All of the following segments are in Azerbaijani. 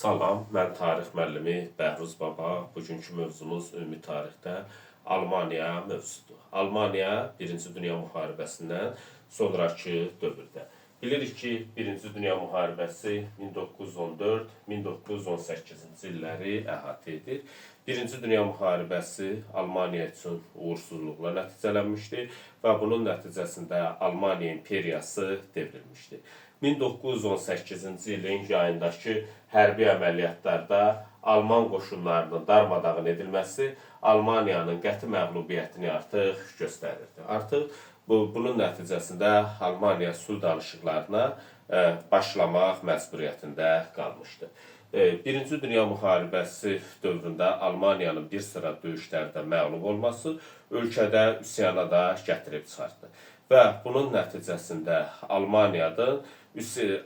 Salam, mən tarix müəllimi Bəhruz Baba. Bugünkü mövzumuz ümumi tarixdə Almaniya mövzusudur. Almaniya Birinci Dünya müharibəsindən sonraki dövrdə. Bilirik ki, Birinci Dünya müharibəsi 1914-1918-ci illəri əhatə edir. Birinci Dünya müharibəsi Almaniya üçün uğursuzluqla nəticələnmişdi və bunun nəticəsində Almaniya imperiyası devrilmişdi. 1918-ci ilin yayındakı hərbi əməliyyatlarda Alman qoşunlarının darmadağın edilməsi Almaniyanın qəti məğlubiyyətini artıq göstərirdi. Artıq bunun nəticəsində Almaniya sülh danışıqlarına başlamaq məcburiyyətində qalmışdı. Birinci Dünya müharibəsi dövründə Almaniyanın bir sıra döyüşlərdə məğlub olması ölkədə üsyana da gətirib çıxartdı. Və bunun nəticəsində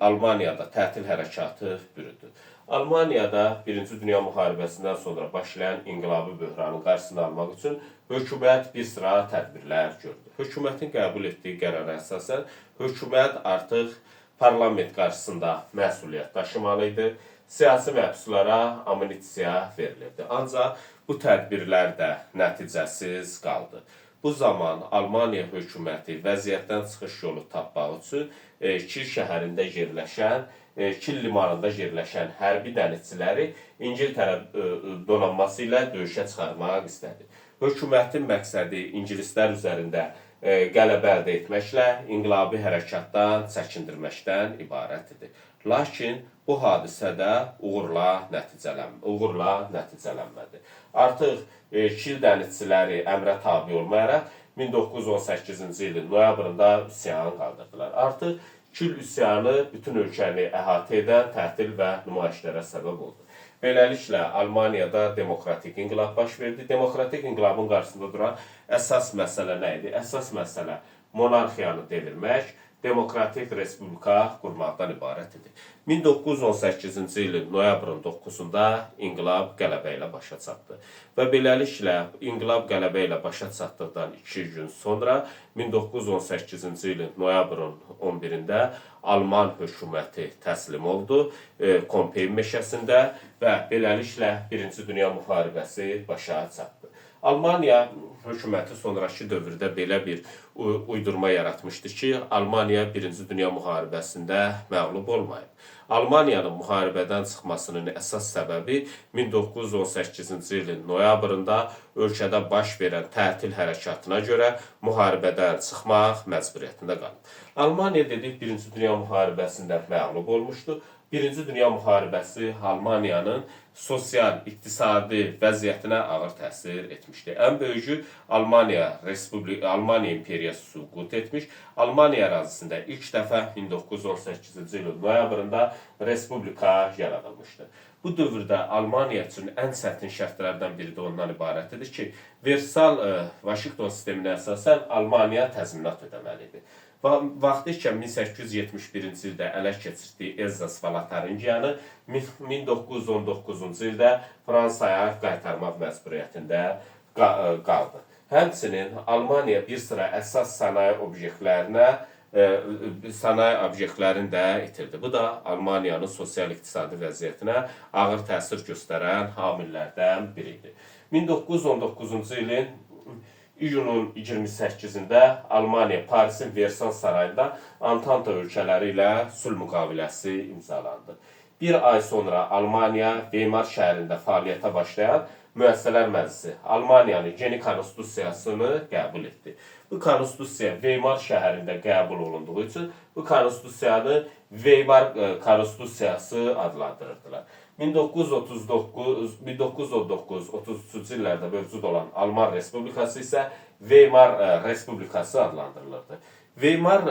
Almaniyada tətil hərəkatı bürüdü. Almaniyada Birinci Dünya müharibəsindən sonra başlayan inqilabi böhranın qarşısını almaq üçün hökumət bir sıra tədbirlər gördü. Hökumətin qəbul etdiği qərara əsasən hökumət artıq parlament qarşısında məsuliyyət daşımalı idi. Siyasi məhbuslara amnisiya verilirdi. Ancaq bu tədbirlər də nəticəsiz qaldı. Bu zaman Almaniya hökuməti vəziyyətdən çıxış yolu tapmaq üçün Kil şəhərində yerləşən, Kil limanında yerləşən hərbi dənizçiləri İngiltərə donanması ilə döyüşə çıxarmaq istədi. Hökumətin məqsədi ingilislər üzərində qələbə əldə etməklə inqilabi hərəkatdan çəkindirməkdən ibarət idi. Lakin bu hadisə də uğurla nəticələnmədi. Artıq Kil dənizçiləri əmrə tabi olmayaraq 1918-ci ilin noyabrında üsyan qaldırdılar. Artıq Kil üsyanı bütün ölkəni əhatə edən tətil və nümayişlərə səbəb oldu. Beləliklə, Almaniyada demokratik inqilab baş verdi. Demokratik inqilabın qarşısında duran əsas məsələ nə idi? Əsas məsələ monarxiyanı devirmək, demokratik respublika qurmaqdan ibarət idi. 1918-ci ilin noyabrın 9-da inqilab qələbə ilə başa çatdı. Və beləliklə, inqilab qələbə ilə başa çatdıqdan 2 gün sonra 1918-ci ilin noyabrın 11-də Alman hökuməti təslim oldu Kompeyn meşəsində və beləliklə Birinci Dünya müharibəsi başa çatdı. Almaniya hökuməti sonraki dövrdə belə bir uydurma yaratmışdı ki, Almaniya Birinci Dünya müharibəsində məğlub olmayıb. Almaniyanın müharibədən çıxmasının əsas səbəbi 1918-ci ilin noyabrında ölkədə baş verən tətil hərəkatına görə müharibədən çıxmaq məcburiyyətində qalıb. Almaniya dedik Birinci Dünya müharibəsində məğlub olmuşdu. Birinci Dünya müharibəsi Almaniyanın sosial-iqtisadi vəziyyətinə ağır təsir etmişdi. Ən böyücü Almaniya imperiyası süqut etmiş. Almaniya ərazisində ilk dəfə 1918-ci ilin noyabrında respublika yaradılmışdı. Bu dövrdə Almaniya üçün ən çətin şərtlərdən biri də ondan ibarət idi ki, Versal-Vaşinqton sisteminə əsasən Almaniya təzminat ödəməlidir. Vaxtı ikən 1871-ci ildə ələ keçirdiyi Elzas və Lotaringiyanı 1919-cu ildə Fransaya qaytarmaq məcburiyyətində qaldı. Həmçinin Almaniya bir sıra əsas sənaye obyektlərini də itirdi. Bu da Almaniyanın sosial-iqtisadi vəziyyətinə ağır təsir göstərən amillərdən biridir. 1919-cu ilin iyunun 28-də Almaniya Parisin Versan sarayında Antanta ölkələri ilə sülh müqaviləsi imzalandı. Bir ay sonra Almaniya Weimar şəhərində fəaliyyətə başlayan Müəssisələr Məclisi Almaniyanın yeni konstitusiyasını qəbul etdi. Bu konstitusiya Weimar şəhərində qəbul olunduğu üçün bu konstitusiyanı Weimar konstitusiyası adlandırırdılar. 1919-33-cü illərdə mövcud olan Alman Respublikası isə Weimar Respublikası adlandırılırdı. Weimar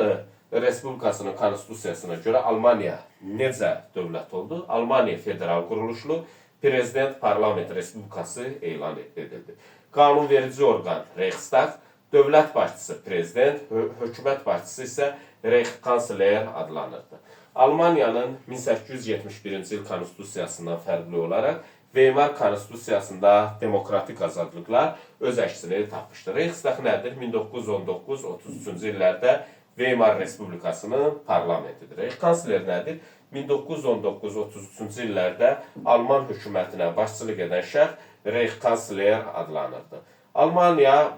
Respublikasının konstitusiyasına görə Almaniya necə dövlət oldu? Almaniya federal quruluşlu prezident parlament respublikası elan edildi. Qanunverici orqan Reichstag, dövlət başçısı prezident, hökumət başçısı isə Reichskansler adlanırdı. Almaniyanın 1871-ci il konstitusiyasından fərqli olaraq Weimar konstitusiyasında demokratik azadlıqlar öz əksini tapmışdı. Reichstag nədir? 1919-33-cü illərdə Weimar Respublikasının parlamentidir. Kansler nədir? 1919-33-cü illərdə Alman hökumətinə başçılıq edən şəxs Reichskanzler adlanırdı. Almaniya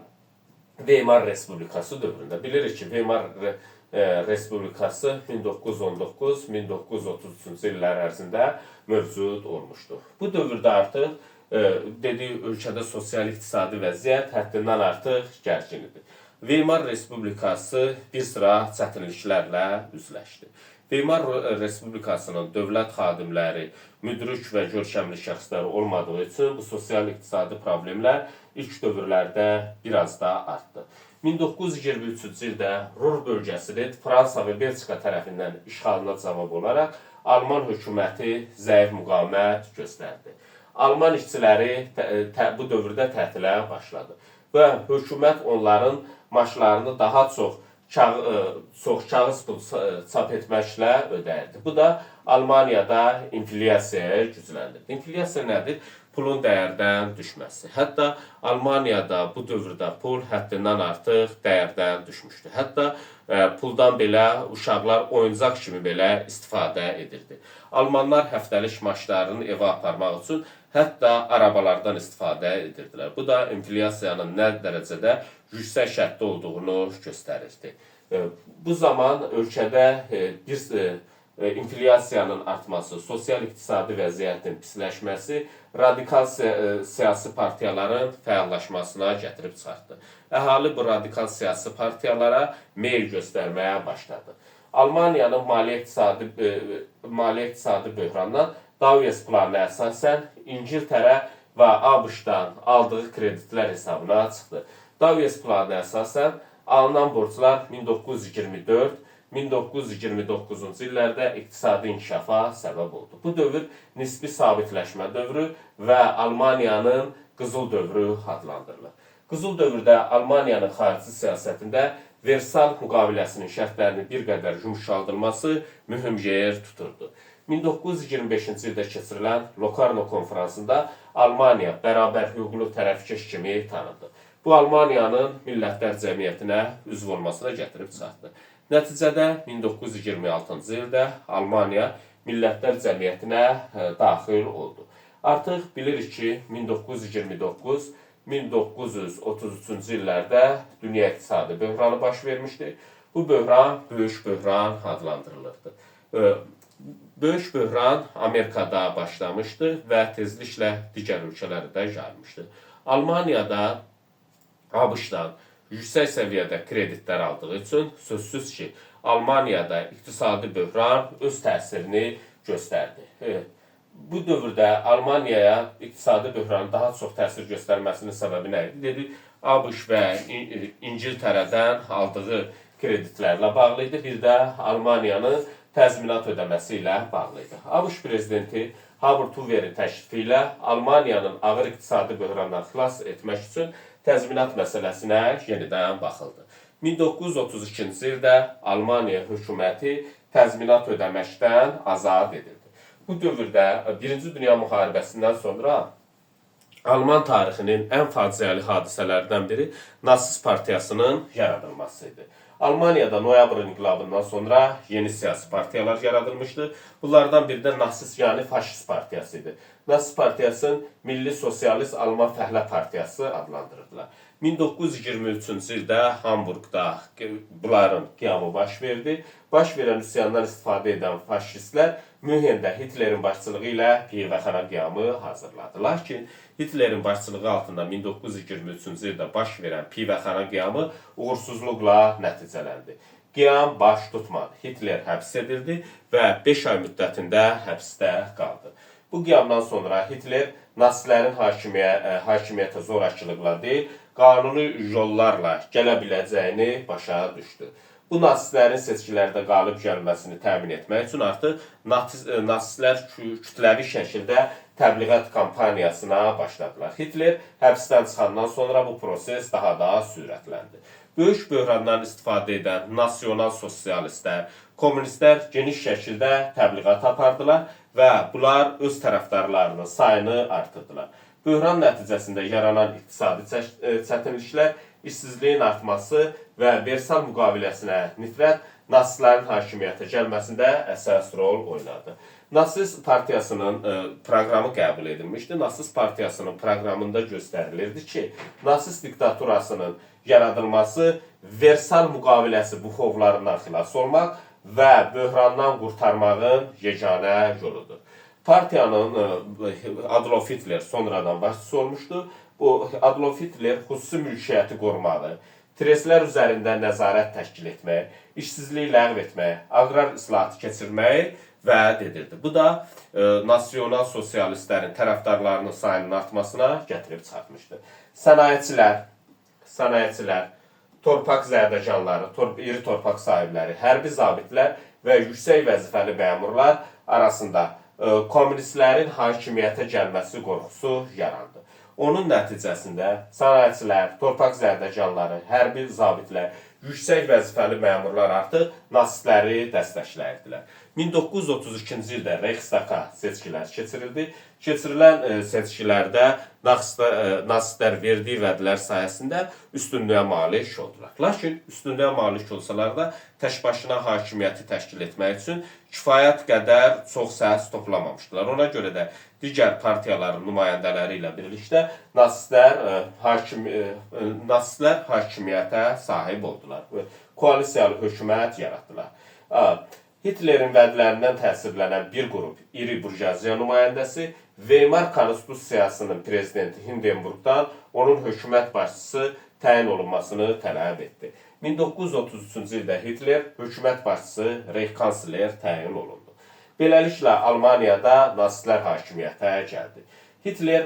Weimar Respublikası dövründə bilirik ki, Weimar Respublikası 1919-1933-cü illər ərzində mövcud olmuşdur. Bu dövrdə artıq dediyi ölkədə sosial-iqtisadi vəziyyət həddindən artıq gərgin idi. Weimar Respublikası bir sıra çətinliklərlə üzləşdi. Weimar Respublikasının dövlət xadimləri, müdrik və görkəmli şəxslər olmadığı üçün bu sosial-iqtisadi problemlər ilk dövrlərdə biraz da artdı. 1923-cü ildə Ruhr bölgəsinin Fransa və Belçika tərəfindən işğalına cavab olaraq Alman hökuməti zəif müqavimət göstərdi. Alman işçiləri bu dövrdə tətilə başladı və hökumət onların maaşlarını daha çox kağız pul çap etməklə ödəyirdi. Bu da Almaniyada inflyasiyaya gücləndirdi. İnflyasiya nədir? Pulun dəyərdən düşməsi. Hətta Almaniyada bu dövrdə pul həddindən artıq dəyərdən düşmüşdü. Hətta puldan belə uşaqlar oyuncaq kimi belə istifadə edirdi. Almanlar həftəlik maaşlarını evə aparmaq üçün hətta arabalardan istifadə edirdilər. Bu da inflyasiyanın nə dərəcədə yüksək şərtdə olduğunu göstərirdi. Bu zaman ölkədə inflyasiyanın artması, sosial-iqtisadi vəziyyətin pisləşməsi radikal siyasi partiyaların fəallaşmasına gətirib çıxartdı. Əhali bu radikal siyasi partiyalara meyl göstərməyə başladı. Almaniyanın maliyyə iqtisadi böhrandan Davies planına əsasən İngiltərə və ABŞ-dan aldığı kreditlər hesabına çıxdı. Davies planına əsasən alınan borclar 1924-1929-cu illərdə iqtisadi inkişafa səbəb oldu. Bu dövr nisbi sabitləşmə dövrü və Almaniyanın qızıl dövrü adlandırılır. Qızıl dövrdə Almaniyanın xarici siyasətində Versal müqaviləsinin şərtlərinin bir qədər yumşaldılması mühüm yer tuturdu. 1925-ci ildə keçirilən Locarno konferansında Almaniya bərabər hüquqlu tərəfkeş kimi tanındı. Bu Almaniyanın millətlər cəmiyyətinə üzv olmasına gətirib çıxartdı. Nəticədə 1926-cı ildə Almaniya millətlər cəmiyyətinə daxil oldu. Artıq bilirik ki, 1929-1933-cü illərdə dünya iqtisadi böhranı baş vermişdi. Bu böhran böyük böhran adlandırılırdı. Böyük böhran Amerikada başlamışdı və tezliklə digər ölkələrə də yayılmışdı. Almaniyada ABŞ-dan yüksək səviyyədə kreditlər aldığı üçün sözsüz ki, Almaniyada iqtisadi böhran öz təsirini göstərdi. Bu dövrdə Almaniyaya iqtisadi böhranın daha çox təsir göstərməsinin səbəbi nə idi? Dedik, ABŞ və İngiltərədən aldığı kreditlərlə bağlı idi. Bir də Almaniyanın təzminat ödəməsi ilə bağlı idi. ABŞ prezidenti Hubert Hooverin təşrifi ilə Almaniyanın ağır iqtisadi böhrandan xilas etmək üçün təzminat məsələsinə yenidən baxıldı. 1932-ci ildə Almaniya hökuməti təzminat ödəməkdən azad edildi. Bu dövrdə Birinci Dünya müharibəsindən sonra Alman tarixinin ən faciəli hadisələrdən biri Nasist partiyasının yaradılması idi. Almaniyada noyabr inqilabından sonra yeni siyasi partiyalar yaradılmışdı. Bunlardan biri də Nasist, yəni faşist partiyası idi. Nasist partiyasını Milli Sosialist Alman Fəhlə Partiyası adlandırırdılar. 1923-cü ildə Hamburqda bunların qiyamı baş verdi. Baş verən üsyandan istifadə edən faşistlər Münhendə Hitlerin başçılığı ilə pivəxana qiyamı hazırladı. Lakin Hitlerin başçılığı altında 1923-cü ildə baş verən pivəxana qiyamı uğursuzluqla nəticələndi. Qiyam baş tutmadı. Hitler həbs edildi və 5 ay müddətində həbsdə qaldı. Bu qiyamdan sonra Hitler nasistlərin hakimiyyətə zorakılıqla deyil, qanuni yollarla gələ biləcəyini başa düşdü. Bu nasistlərin seçkilərdə qalib gəlməsini təmin etmək üçün artıq nasistlər kütləvi şəkildə təbliğat kampaniyasına başladılar. Hitler həbsdən çıxandan sonra bu proses daha da sürətləndi. Böyük böhrandan istifadə edən nasional sosialistlər, kommunistlər geniş şəkildə təbliğat apardılar və bunlar öz tərəfdarlarının sayını artırdılar. Böhran nəticəsində yaranan iqtisadi çətinliklər işsizliyin artması və Versal müqaviləsinə nifrət nasistlərin hakimiyyətə gəlməsində əsas rol oynadı. Nasist partiyasının proqramı qəbul edilmişdi. Nasist partiyasının proqramında göstərilirdi ki, nasist diktaturasının yaradılması Versal müqaviləsi buxovlarından xilas olmaq və böhrandan qurtarmağın yeganə yoludur. Partiyanın Adolf Hitler sonradan başçısı olmuşdu. Bu Adolf Hitler xüsusi mülkiyyəti qorumağı, trestlər üzərində nəzarət təşkil etmək, işsizliyi ləğv etmək, aqrar islahatı keçirməyi vəd edirdi. Bu da nasional sosialistlərin tərəfdarlarının sayının artmasına gətirib çıxartmışdı. Sənayetçilər, torpaq zərdəcanları, iri torpaq sahibləri, hərbi zabitlər və yüksək vəzifəli məmurlar arasında kommunistlərin hakimiyyətə gəlməsi qorxusu yarandı. Onun nəticəsində sənayetçilər, torpaq zərdəcanları, hərbi zabitlər, yüksək vəzifəli məmurlar artıq nasistləri dəstəkləyirdilər. 1932-ci ildə Reichstaga seçkilər keçirildi. Keçirilən seçkilərdə nasistlər verdiyi vədlər sayəsində üstünlüyə malik oldular. Lakin üstünlüyə malik olsalar da tək başına hakimiyyəti təşkil etmək üçün kifayət qədər çox səs toplamamışdılar. Ona görə də digər partiyaların nümayəndələri ilə birlikdə nasistlər hakimiyyətə sahib oldular. Koalisiyalı hökumət yaratdılar. Hitlerin vədlərindən təsirlənən bir qrup iri burjuaziya nümayəndəsi Weimar Konstitusiyasının prezidenti Hindenburgdan onun hökumət başçısı təyin olunmasını tələb etdi. 1933-cü ildə Hitler hökumət başçısı Reichskansler təyin olundu. Beləliklə Almaniyada nasistlər hakimiyyətə gəldi. Hitler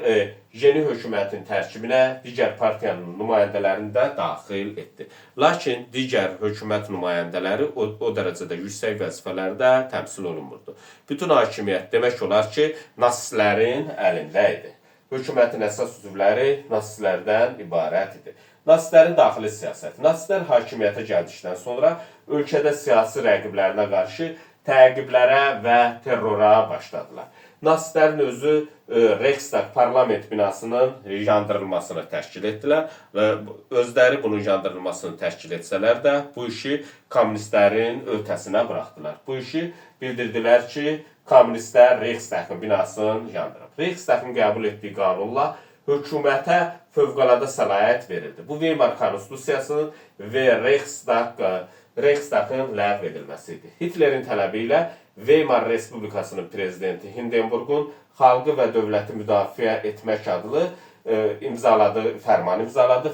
yeni hökumətin tərkibinə digər partiyanın nümayəndələrini də daxil etdi. Lakin digər hökumət nümayəndələri o dərəcədə yüksək vəzifələrdə təmsil olunmurdu. Bütün hakimiyyət demək olar ki, nasistlərin əlində idi. Hökumətin əsas üzvləri nasistlərdən ibarət idi. Nasistlərin daxili siyasəti. Nasistlər hakimiyyətə gəldikdən sonra ölkədə siyasi rəqiblərinə qarşı təqiblərə və terrora başladılar. Nasistlərin özü Reichstag parlament binasının yandırılmasını təşkil etdilər və özləri bunun yandırılmasını təşkil etsələr də bu işi kommunistlərin öhdəsinə buraxdılar. Bu işi bildirdilər ki, kommunistlər Reichstagın binasını yandırıb. Reichstagın qəbul etdiyi qanunla hökumətə fövqəladə səlahiyyət verildi. Bu Weimar Konstitusiyasının və Reichstagın ləğv edilməsi idi. Hitlerin tələbi ilə Weimar Respublikasının prezidenti Hindenburgun xalqı və dövləti müdafiə etmək adlı fərman imzaladı.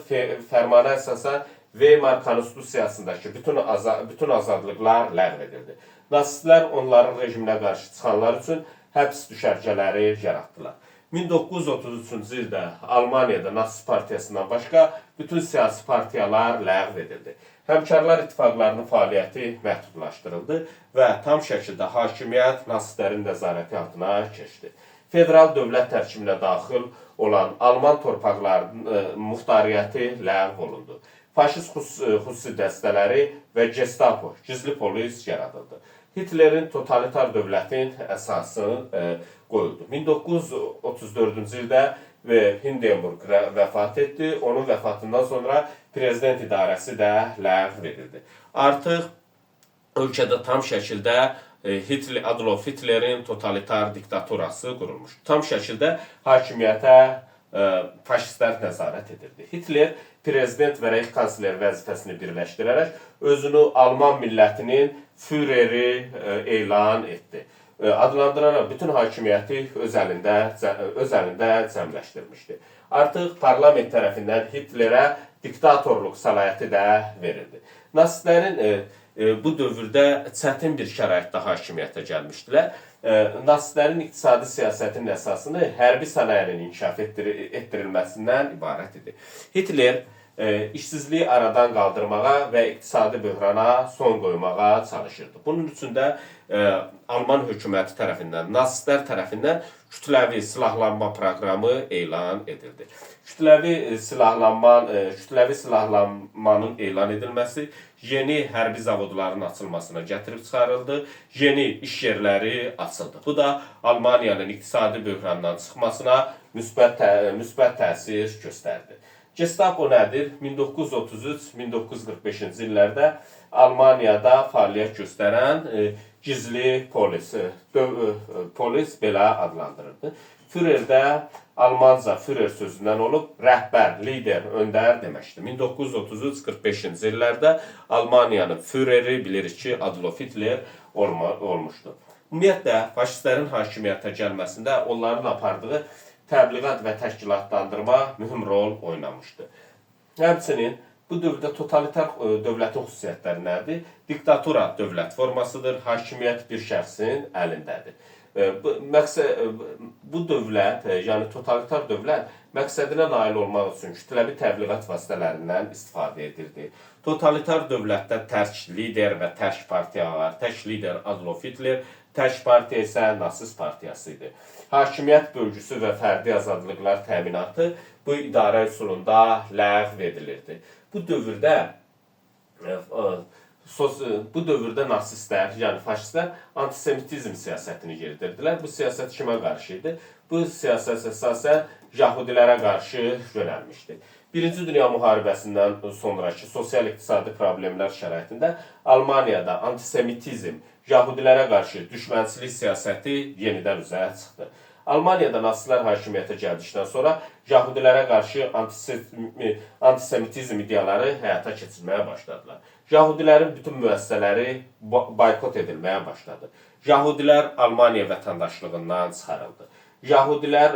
Fərmana əsasən Weimar Konstitusiyasındakı bütün azadlıqlar ləğv edildi. Nasistlər onların rejiminə qarşı çıxanlar üçün həbs düşərgələri yaratdılar. 1933-cü ildə Almaniyada Nasist partiyasından başqa bütün siyasi partiyalar ləğv edildi. Həmkarlar ittifaqlarının fəaliyyəti məhdudlaşdırıldı və tam şəkildə hakimiyyət nasistlərin nəzarəti altına keçdi. Federal dövlət tərkibinə daxil olan Alman torpaqlarının muxtariyyəti ləğv olundu. Faşist xüsusi dəstələri və Gestapo, gizli polis yaradıldı. Hitlerin totalitar dövlətin əsası qoyuldu. 1934-cü ildə Hindenburg vəfat etdi. Onun vəfatından sonra prezident idarəsi də ləğv edildi. Artıq ölkədə tam şəkildə Adolf Hitlerin totalitar diktaturası qurulmuşdu. Tam şəkildə hakimiyyətə faşistlər nəzarət edirdi. Hitler prezident və Reichskansler vəzifəsini birləşdirərək özünü Alman millətinin Führeri elan etdi. Adlandıraraq bütün hakimiyyəti öz əlində cəmləşdirmişdi. Artıq parlament tərəfindən Hitlerə diktatorluq səlahiyyəti də verildi. Nasistlərin bu dövrdə çətin bir şəraitdə hakimiyyətə gəlmişdilər. Nasistlərin iqtisadi siyasətinin əsasını hərbi sənayinin inkişaf etdirilməsindən ibarət idi. Hitler işsizliyi aradan qaldırmağa və iqtisadi böhrana son qoymağa çalışırdı. Bunun üçün də Alman hökuməti tərəfindən, nasistlər tərəfindən kütləvi silahlanma proqramı elan edildi. Kütləvi silahlanmanın elan edilməsi yeni hərbi zavodların açılmasına gətirib çıxarıldı, yeni iş yerləri açıldı. Bu da Almaniyanın iqtisadi böhrandan çıxmasına müsbət təsir göstərdi. Gestapo nədir? 1933-1945-ci illərdə Almaniyada fəaliyyət göstərən gizli polis, polis belə adlandırırdı. Führer də Almanca Führer sözündən olub, rəhbər, lider, öndər deməkdir. 1933-45-ci illərdə Almaniyanın Führeri bilirik ki, Adolf Hitler olmuşdu. Ümumiyyətlə, faşistlərin hakimiyyətə gəlməsində onların apardığı təbliğat və təşkilatlandırma mühüm rol oynamışdı. Həmçinin bu dövrdə totalitar dövlətin xüsusiyyətləri nədir? Diktatura dövlət formasıdır, hakimiyyət bir şəxsin əlindədir. Bu dövlət, yəni totalitar dövlət məqsədinə nail olmaq üçün kütləvi təbliğat vasitələrindən istifadə edirdi. Totalitar dövlətdə tək lider və tək partiya var. Tək lider Adolf Hitler, tək partiya isə nasist partiyası idi. Hakimiyyət bölgüsü və fərdi azadlıqlar təminatı bu idarə üsulunda ləğv edilirdi. Bu dövrdə nasistlər, yəni faşistlər antisemitizm siyasətini yeridirdilər. Bu siyasət kimə qarşı idi? Bu siyasət əsasən Yahudilərə qarşı yönəlmişdi. Birinci Dünya müharibəsindən sonraki sosial-iqtisadi problemlər şəraitində Almaniyada antisemitizm, Yahudilərə qarşı düşmənçilik siyasəti yenidən üzə çıxdı. Almaniyada nasistlər hakimiyyətə gəldikdən sonra Yahudilərə qarşı antisemitizm ideyaları həyata keçirməyə başladılar. Yahudilərin bütün müəssisələri boykot edilməyə başladı. Yahudilər Almaniya vətəndaşlığından çıxarıldı. Yahudilər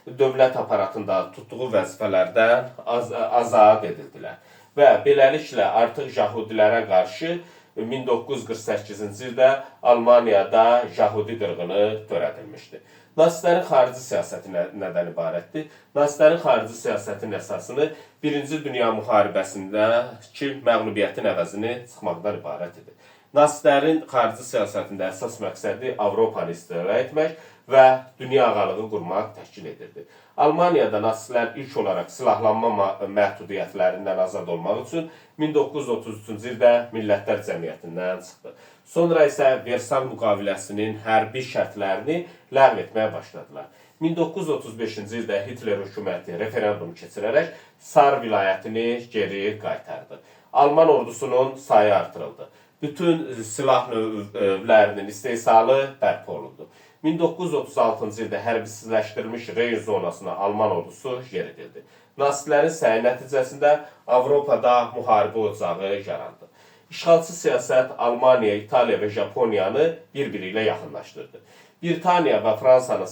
dövlət aparatında tutduğu vəzifələrdən azad edildilər. Və beləliklə artıq Yahudilərə qarşı 1948-ci ildə Almaniyada Yahudi qırğını törədilmişdi. Nasistlərin xarici siyasəti nədən ibarətdir? Nasistlərin xarici siyasətinin əsasını Birinci Dünya müharibəsindəki məğlubiyyətin əvəzini çıxmaqdan ibarət idi. Nasistlərin xarici siyasətində əsas məqsədi Avropanı istila etmək və dünya ağalığı qurmaq təşkil edirdi. Almaniyada nasistlər ilk olaraq silahlanma məhdudiyyətlərindən azad olmaq üçün 1933-cü ildə Millətlər Cəmiyyətindən çıxdı. Sonra isə Versal müqaviləsinin hərbi şərtlərini ləğv etməyə başladılar. 1935-ci ildə Hitler hökuməti referendum keçirərək Sar vilayətini geri qaytardı. Alman ordusunun sayı artırıldı. Bütün silah növlərinin istehsalı bərpa olundu. 1936-cı ildə hərbsizləşdirilmiş Reyn zonasına Alman ordusu yeridildi. Nasistlərin səyi nəticəsində Avropada müharibə ocağı yarandı. İşğalçı siyasət Almaniya, İtaliya və Japoniyanı bir-biri ilə yaxınlaşdırdı. Britaniya və Fransanı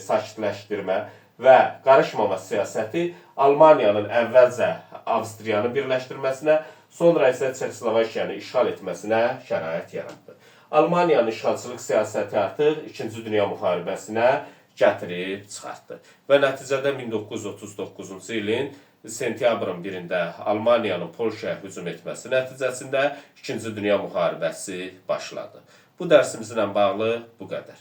sakitləşdirmə və qarışmama siyasəti Almaniyanın əvvəlcə Avstriyanı birləşdirməsinə, sonra isə Çexoslovakiyanı işğal etməsinə şərait yaratdı. Almaniyanın işğalçılıq siyasəti artıq İkinci Dünya müharibəsinə gətirib çıxartdı. Və nəticədə 1939-cu ilin sentyabrın 1-də Almaniyanın Polşaya hücum etməsi nəticəsində İkinci Dünya müharibəsi başladı. Bu dərsimizlə bağlı bu qədər.